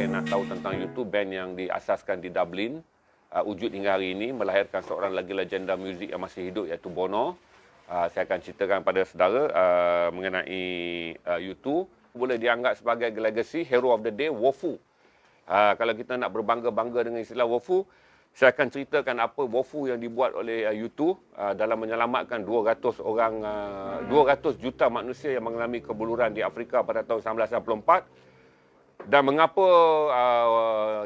yang nak tahu tentang U2, band yang diasaskan di Dublin, wujud hingga hari ini, melahirkan seorang lagi legenda muzik yang masih hidup, iaitu Bono. Saya akan ceritakan pada saudara mengenai U2. Boleh dianggap sebagai legacy, hero of the day, Wofu. Kalau kita nak berbangga-bangga dengan istilah Wofu, saya akan ceritakan apa Wofu yang dibuat oleh U2 dalam menyelamatkan 200 juta manusia yang mengalami kebuluran di Afrika pada tahun 1994. Dan mengapa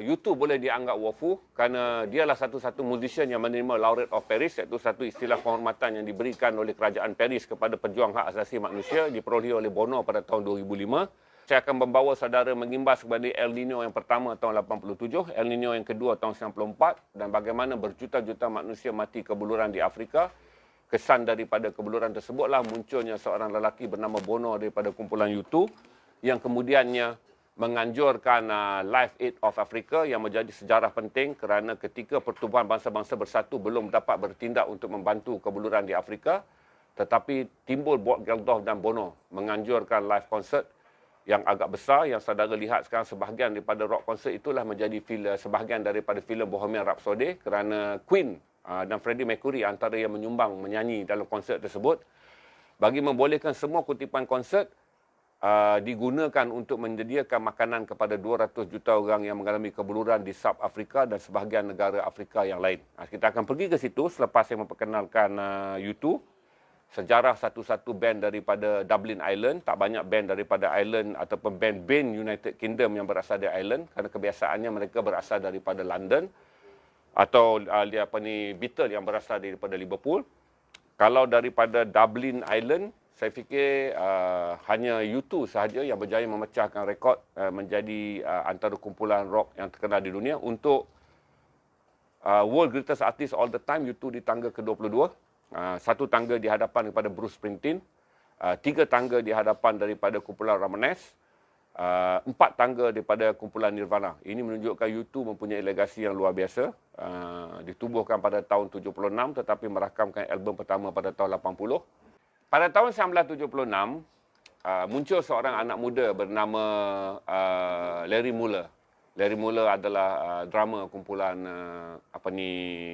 U2 boleh dianggap Wofu? Kerana dialah satu-satu musician yang menerima Laureate of Paris, iaitu satu istilah penghormatan yang diberikan oleh kerajaan Paris kepada pejuang hak asasi manusia, diperolehi oleh Bono pada tahun 2005. Saya akan membawa saudara mengimbas kepada El Nino yang pertama tahun 87, El Nino yang kedua tahun 94 dan bagaimana berjuta-juta manusia mati kebuluran di Afrika. Kesan daripada kebuluran tersebutlah munculnya seorang lelaki bernama Bono daripada kumpulan U2 yang kemudiannya menganjurkan Live Aid of Africa yang menjadi sejarah penting kerana ketika Pertubuhan Bangsa-Bangsa Bersatu belum dapat bertindak untuk membantu kebuluran di Afrika, tetapi timbul Bob Geldof dan Bono menganjurkan live concert yang agak besar, yang saudara lihat sekarang sebahagian daripada rock concert itulah menjadi sebahagian daripada filem Bohemian Rhapsody kerana Queen dan Freddie Mercury antara yang menyumbang menyanyi dalam konsert tersebut bagi membolehkan semua kutipan konsert digunakan untuk menyediakan makanan kepada 200 juta orang yang mengalami kebuluran di South Africa dan sebahagian negara Afrika yang lain. Kita akan pergi ke situ selepas saya memperkenalkan U2. Sejarah satu-satu band daripada Dublin Ireland, tak banyak band daripada Ireland ataupun band United Kingdom yang berasal dari Ireland kerana kebiasaannya mereka berasal daripada London atau Beatles yang berasal daripada Liverpool. Kalau daripada Dublin Ireland, saya fikir hanya U2 sahaja yang berjaya memecahkan rekod menjadi antara kumpulan rock yang terkenal di dunia untuk World Greatest Artist All the Time. U2 di tangga ke-22. Satu tangga di hadapan daripada Bruce Springsteen, 3 tangga di hadapan daripada kumpulan Ramones, 4 tangga daripada kumpulan Nirvana. Ini menunjukkan U2 mempunyai legasi yang luar biasa. Ditubuhkan pada tahun 76 tetapi merakamkan album pertama pada tahun 80. Pada tahun 1976, muncul seorang anak muda bernama Larry Mullen. Larry Mullen adalah drummer kumpulan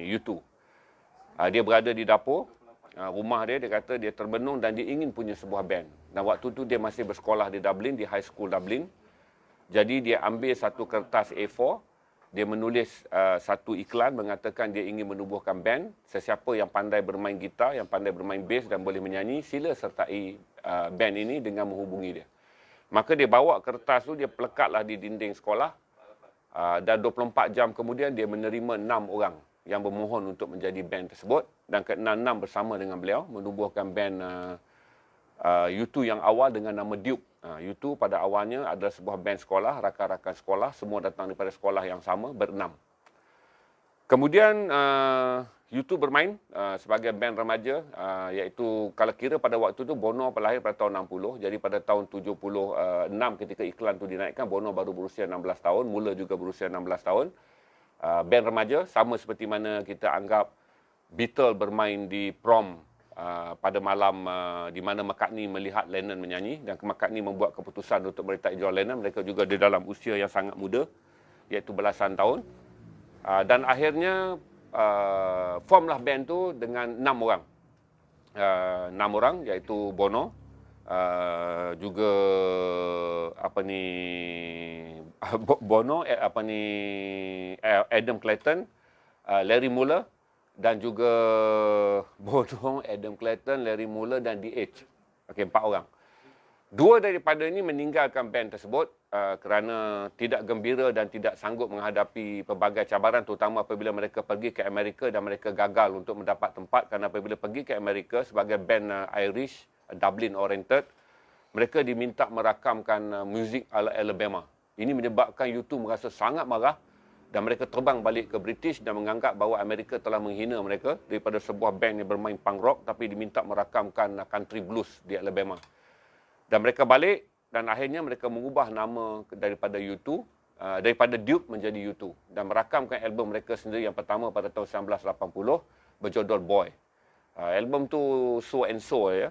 U2. Dia berada di dapur rumah dia kata dia terbenung dan dia ingin punya sebuah band. Dan waktu tu dia masih bersekolah di Dublin, di High School Dublin. Jadi dia ambil satu kertas A4, dia menulis satu iklan mengatakan dia ingin menubuhkan band. Sesiapa yang pandai bermain gitar, yang pandai bermain bass dan boleh menyanyi, sila sertai band ini dengan menghubungi dia. Maka dia bawa kertas tu, dia pelekatlah di dinding sekolah. Dan 24 jam kemudian dia menerima 6 orang yang bermohon untuk menjadi band tersebut dan ke-6 bersama dengan beliau menubuhkan band U2 yang awal dengan nama Duke. U2 pada awalnya adalah sebuah band sekolah, rakan-rakan sekolah, semua datang daripada sekolah yang sama, berenam. Kemudian U2 bermain sebagai band remaja, iaitu kalau kira pada waktu itu Bono lahir pada tahun 60, jadi pada tahun 76 ketika iklan itu dinaikkan, Bono baru berusia 16 tahun, mula juga berusia 16 tahun. Band remaja, sama seperti mana kita anggap Beatles bermain di prom pada malam di mana McCartney melihat Lennon menyanyi dan McCartney membuat keputusan untuk meretak John Lennon. Mereka juga di dalam usia yang sangat muda, iaitu belasan tahun. Dan akhirnya formlah band tu dengan 6 orang. 6 orang iaitu Bono, juga Bono, Adam Clayton, Larry Mullen dan juga Bono, Adam Clayton, Larry Mullen dan DH. Okey, 4 orang. 2 daripada ini meninggalkan band tersebut kerana tidak gembira dan tidak sanggup menghadapi pelbagai cabaran, terutama apabila mereka pergi ke Amerika dan mereka gagal untuk mendapat tempat kerana apabila pergi ke Amerika sebagai band Irish, Dublin oriented, mereka diminta merakamkan muzik ala Alabama. Ini menyebabkan U2 merasa sangat marah dan mereka terbang balik ke British dan menganggap bahawa Amerika telah menghina mereka daripada sebuah band yang bermain punk rock tapi diminta merakamkan country blues di Alabama. Dan mereka balik dan akhirnya mereka mengubah nama daripada U2, daripada Duke menjadi U2 dan merakamkan album mereka sendiri yang pertama pada tahun 1980 berjudul Boy. Album tu so and so ya.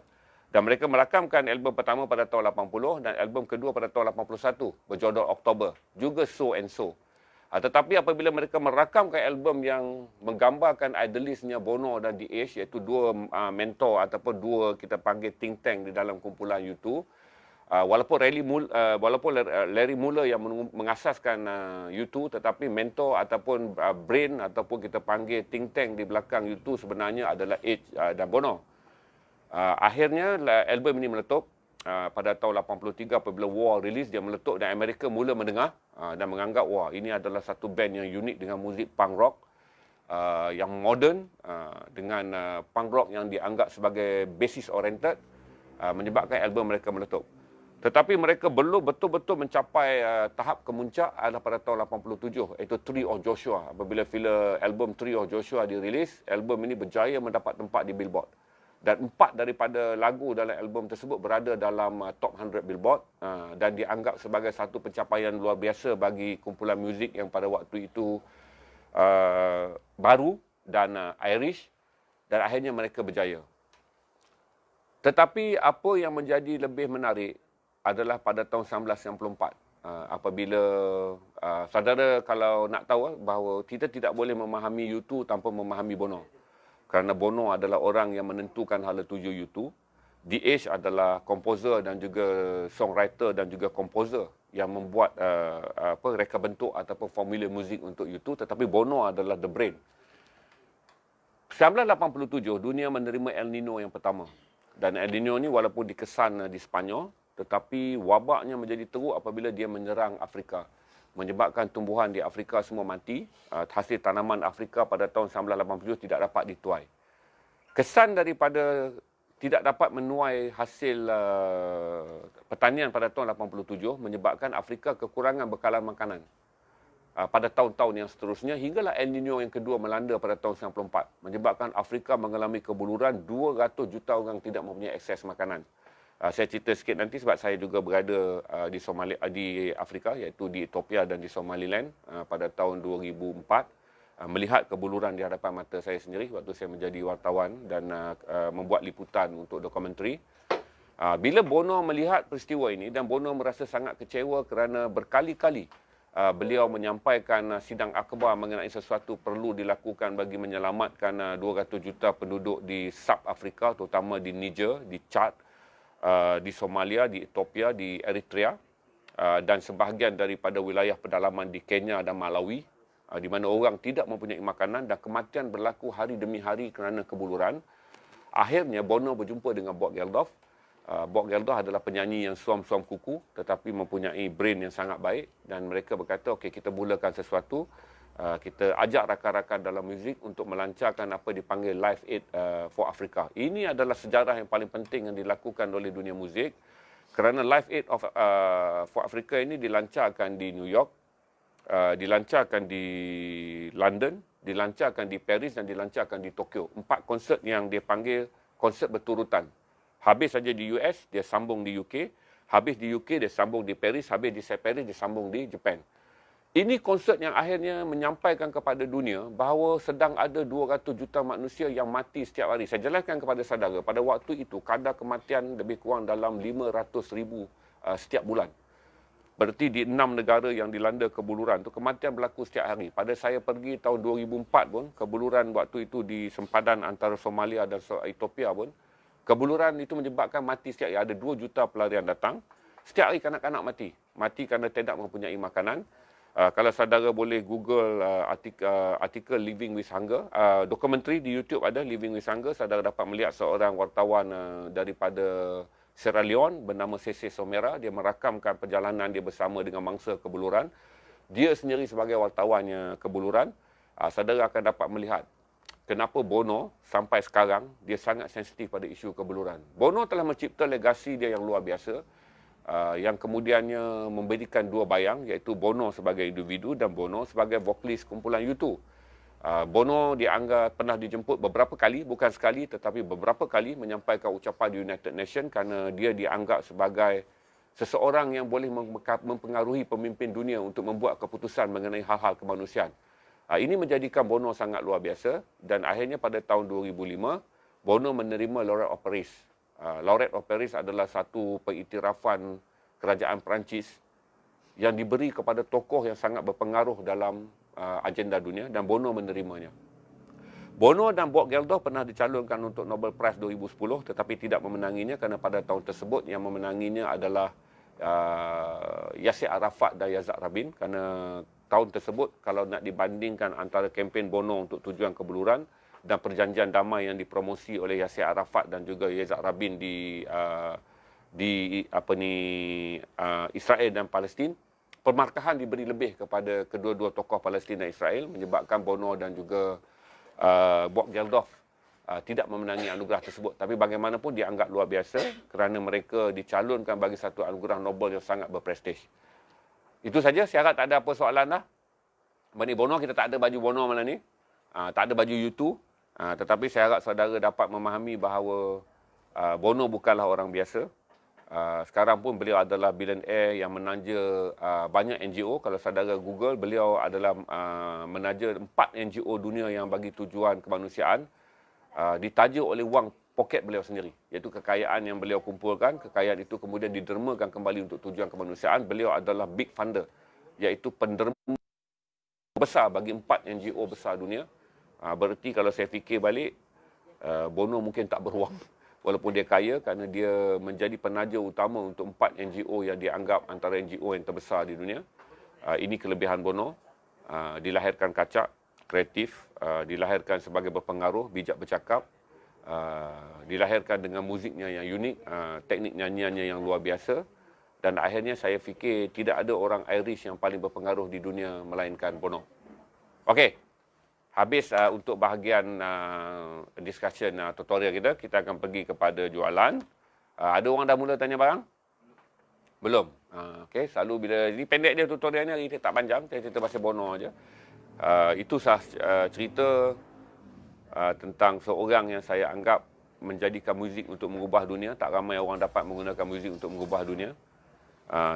Dan mereka merakamkan album pertama pada tahun 80 dan album kedua pada tahun 81 berjodol Oktober. Juga So and So. Tetapi apabila mereka merakamkan album yang menggambarkan idealisnya Bono dan The Edge, iaitu dua mentor ataupun dua kita panggil think tank di dalam kumpulan U2, walaupun Larry Muller yang mengasaskan U2, tetapi mentor ataupun brain ataupun kita panggil think tank di belakang U2 sebenarnya adalah Edge dan Bono. Akhirnya album ini meletup pada tahun 83 apabila War release, dia meletup dan Amerika mula mendengar dan menganggap wah ini adalah satu band yang unik dengan muzik punk rock yang moden dengan punk rock yang dianggap sebagai basis oriented, menyebabkan album mereka meletup. Tetapi mereka belum betul-betul mencapai tahap kemuncak adalah pada tahun 87, iaitu Tree of Joshua. Apabila album Tree of Joshua dirilis, album ini berjaya mendapat tempat di Billboard. Dan 4 daripada lagu dalam album tersebut berada dalam top 100 Billboard dan dianggap sebagai satu pencapaian luar biasa bagi kumpulan muzik yang pada waktu itu baru dan Irish, dan akhirnya mereka berjaya. Tetapi apa yang menjadi lebih menarik adalah pada tahun 1994 apabila saudara kalau nak tahu bahawa kita tidak boleh memahami U2 tanpa memahami Bono. Kerana Bono adalah orang yang menentukan hala tuju U2. The Edge adalah komposer dan juga songwriter dan juga komposer yang membuat reka bentuk ataupun formula muzik untuk U2, tetapi Bono adalah the brain. 1987 dunia menerima El Nino yang pertama. Dan El Nino ni walaupun dikesan di Sepanyol, tetapi wabaknya menjadi teruk apabila dia menyerang Afrika, menyebabkan tumbuhan di Afrika semua mati. Hasil tanaman Afrika pada tahun 1987 tidak dapat dituai. Kesan daripada tidak dapat menuai hasil pertanian pada tahun 87 menyebabkan Afrika kekurangan bekalan makanan pada tahun-tahun yang seterusnya, hinggalah El Nino yang kedua melanda pada tahun 94, menyebabkan Afrika mengalami kebuluran, 200 juta orang tidak mempunyai akses makanan. Saya cerita sikit nanti sebab saya juga berada di Afrika, iaitu di Ethiopia dan di Somaliland pada tahun 2004, melihat kebuluran di hadapan mata saya sendiri waktu saya menjadi wartawan dan membuat liputan untuk dokumentari. Bila Bono melihat peristiwa ini dan Bono merasa sangat kecewa kerana berkali-kali beliau menyampaikan sidang akhbar mengenai sesuatu perlu dilakukan bagi menyelamatkan 200 juta penduduk di Sub-Afrika, terutama di Niger, di Chad, di Somalia, di Ethiopia, di Eritrea, dan sebahagian daripada wilayah pedalaman di Kenya dan Malawi, di mana orang tidak mempunyai makanan dan kematian berlaku hari demi hari kerana kebuluran. Akhirnya Bono berjumpa dengan Bob Geldof. Bob Geldof adalah penyanyi yang suam-suam kuku tetapi mempunyai brain yang sangat baik, dan mereka berkata, okey, kita mulakan sesuatu. Kita ajak rakan-rakan dalam muzik untuk melancarkan apa dipanggil Live Aid for Africa. Ini adalah sejarah yang paling penting yang dilakukan oleh dunia muzik, kerana Live Aid for Africa ini dilancarkan di New York, dilancarkan di London, dilancarkan di Paris dan dilancarkan di Tokyo. 4 konsert yang dia panggil konsert berturutan. Habis saja di US, dia sambung di UK. Habis di UK, dia sambung di Paris. Habis di Paris, dia sambung di Japan. Ini konsert yang akhirnya menyampaikan kepada dunia bahawa sedang ada 200 juta manusia yang mati setiap hari. Saya jelaskan kepada saudara, pada waktu itu kadar kematian lebih kurang dalam 500,000 setiap bulan. Berarti di 6 negara yang dilanda kebuluran itu kematian berlaku setiap hari. Pada saya pergi tahun 2004 pun, kebuluran waktu itu di sempadan antara Somalia dan Ethiopia pun, kebuluran itu menyebabkan mati setiap hari. Ada 2 juta pelarian datang. Setiap hari kanak-kanak mati. Mati kerana tidak mempunyai makanan. Kalau saudara boleh Google artikel Living with Hunger, dokumentari di YouTube ada Living with Hunger, saudara dapat melihat seorang wartawan daripada Sierra Leone bernama Sese Somera. Dia merakamkan perjalanan dia bersama dengan mangsa kebuluran. Dia sendiri sebagai wartawannya kebuluran. Saudara akan dapat melihat kenapa Bono sampai sekarang dia sangat sensitif pada isu kebuluran. Bono telah mencipta legasi dia yang luar biasa, yang kemudiannya memberikan 2 bayang, iaitu Bono sebagai individu dan Bono sebagai vokalis kumpulan U2. Bono dianggap pernah dijemput beberapa kali, bukan sekali tetapi beberapa kali menyampaikan ucapan di United Nations kerana dia dianggap sebagai seseorang yang boleh mempengaruhi pemimpin dunia untuk membuat keputusan mengenai hal-hal kemanusiaan. Ini menjadikan Bono sangat luar biasa, dan akhirnya pada tahun 2005, Bono menerima Laureate of Paris Laureate of Paris adalah satu pengiktirafan kerajaan Perancis yang diberi kepada tokoh yang sangat berpengaruh dalam agenda dunia dan Bono menerimanya. Bono dan Bob Geldof pernah dicalonkan untuk Nobel Prize 2010 tetapi tidak memenanginya kerana pada tahun tersebut yang memenanginya adalah Yasser Arafat dan Yitzhak Rabin, kerana tahun tersebut kalau nak dibandingkan antara kempen Bono untuk tujuan kebeluran dan perjanjian damai yang dipromosi oleh Yasser Arafat dan juga Yitzhak Rabin di Israel dan Palestin, permarkahan diberi lebih kepada kedua-dua tokoh Palestin dan Israel, menyebabkan Bono dan juga Bob Geldof tidak memenangi anugerah tersebut. Tapi bagaimanapun dianggap luar biasa kerana mereka dicalonkan bagi satu anugerah Nobel yang sangat berprestij. Itu saja, saya harap tak ada apa soalan dah. Mengenai Bono, kita tak ada baju Bono malam ni. Tak ada baju U2. Tetapi saya harap saudara dapat memahami bahawa Bono bukanlah orang biasa. Sekarang pun beliau adalah billionaire yang menaja banyak NGO. Kalau saudara Google, beliau adalah menaja 4 NGO dunia yang bagi tujuan kemanusiaan. Ditaja oleh wang poket beliau sendiri, iaitu kekayaan yang beliau kumpulkan. Kekayaan itu kemudian didermakan kembali untuk tujuan kemanusiaan. Beliau adalah big funder, iaitu penderma besar bagi 4 NGO besar dunia. Berarti kalau saya fikir balik, Bono mungkin tak beruang walaupun dia kaya, kerana dia menjadi penaja utama untuk 4 NGO yang dianggap antara NGO yang terbesar di dunia. Ini kelebihan Bono. Dilahirkan kacak, kreatif, dilahirkan sebagai berpengaruh, bijak bercakap, dilahirkan dengan muziknya yang unik, teknik nyanyiannya yang luar biasa, dan akhirnya saya fikir tidak ada orang Irish yang paling berpengaruh di dunia melainkan Bono. Okey, habis untuk bahagian discussion tutorial kita akan pergi kepada jualan. Ada orang dah mula tanya barang? Belum? Okey, selalu bila ini pendek dia tutorial ni, hari ni tak panjang, saya cerita pasal Bono aja. Itu cerita tentang seorang yang saya anggap menjadikan muzik untuk mengubah dunia. Tak ramai orang dapat menggunakan muzik untuk mengubah dunia.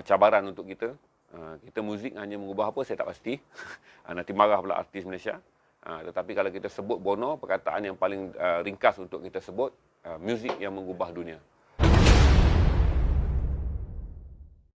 Cabaran untuk kita. Kita muzik hanya mengubah apa, saya tak pasti. Nanti marah pula artis Malaysia. Tetapi kalau kita sebut Bono, perkataan yang paling ringkas untuk kita sebut, muzik yang mengubah dunia.